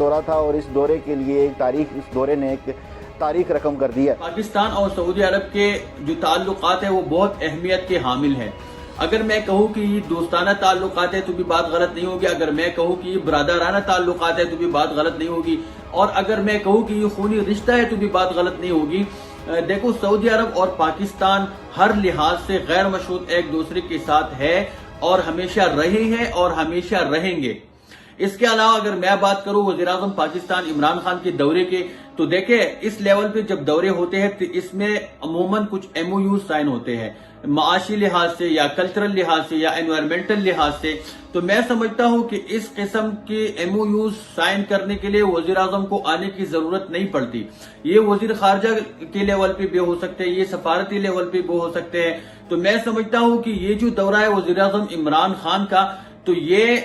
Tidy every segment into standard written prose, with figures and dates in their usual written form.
دورہ تھا اور اس دورے کے لیے اس دورے نے ایک تاریخ رقم کر دی ہے۔ پاکستان اور سعودی عرب کے جو تعلقات ہیں وہ بہت اہمیت کے حامل ہیں۔ اگر میں کہوں کہ یہ دوستانہ تعلقات ہیں تو بھی بات غلط نہیں ہوگی، اگر میں کہوں کہ یہ برادرانہ تعلقات ہیں تو بھی بات غلط نہیں ہوگی، اور اگر میں کہوں کہ یہ خونی رشتہ ہے تو بھی بات غلط نہیں ہوگی۔ دیکھو، سعودی عرب اور پاکستان ہر لحاظ سے غیر مشروط ایک دوسرے کے ساتھ ہے اور ہمیشہ رہے ہیں اور ہمیشہ رہیں گے۔ اس کے علاوہ اگر میں بات کروں وزیراعظم پاکستان عمران خان کے دورے کے، تو دیکھیں اس لیول پہ جب دورے ہوتے ہیں تو اس میں عموماً کچھ ایم او یو سائن ہوتے ہیں، معاشی لحاظ سے یا کلچرل لحاظ سے یا انوائرمنٹل لحاظ سے۔ تو میں سمجھتا ہوں کہ اس قسم کے ایم او یو سائن کرنے کے لیے وزیراعظم کو آنے کی ضرورت نہیں پڑتی۔ یہ وزیر خارجہ کے لیول پہ بھی ہو سکتے ہیں، یہ سفارتی لیول پہ بھی ہو سکتے ہیں۔ تو میں سمجھتا ہوں کہ یہ جو دورہ ہے وزیراعظم عمران خان کا، تو یہ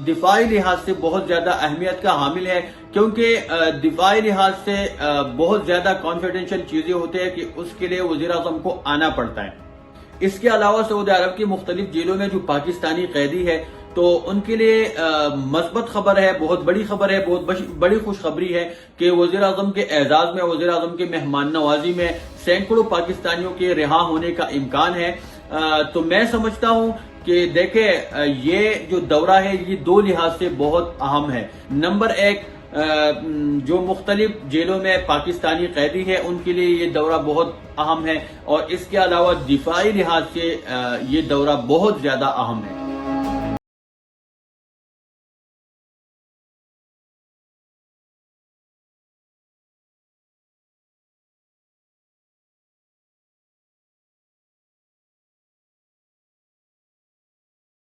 دفاعی لحاظ سے بہت زیادہ اہمیت کا حامل ہے، کیونکہ دفاعی لحاظ سے بہت زیادہ کانفیڈینشیل چیزیں ہوتے ہیں کہ اس کے لیے وزیراعظم کو آنا پڑتا ہے۔ اس کے علاوہ سعودی عرب کی مختلف جیلوں میں جو پاکستانی قیدی ہے تو ان کے لیے مثبت خبر ہے، بہت بڑی خبر ہے، بہت بڑی خوشخبری ہے کہ وزیراعظم کے اعزاز میں، وزیراعظم کے مہمان نوازی میں سینکڑوں پاکستانیوں کے رہا ہونے کا امکان ہے۔ تو میں سمجھتا ہوں کہ دیکھیں یہ جو دورہ ہے یہ دو لحاظ سے بہت اہم ہے۔ نمبر ایک، جو مختلف جیلوں میں پاکستانی قیدی ہے ان کے لیے یہ دورہ بہت اہم ہے، اور اس کے علاوہ دفاعی لحاظ سے یہ دورہ بہت زیادہ اہم ہے۔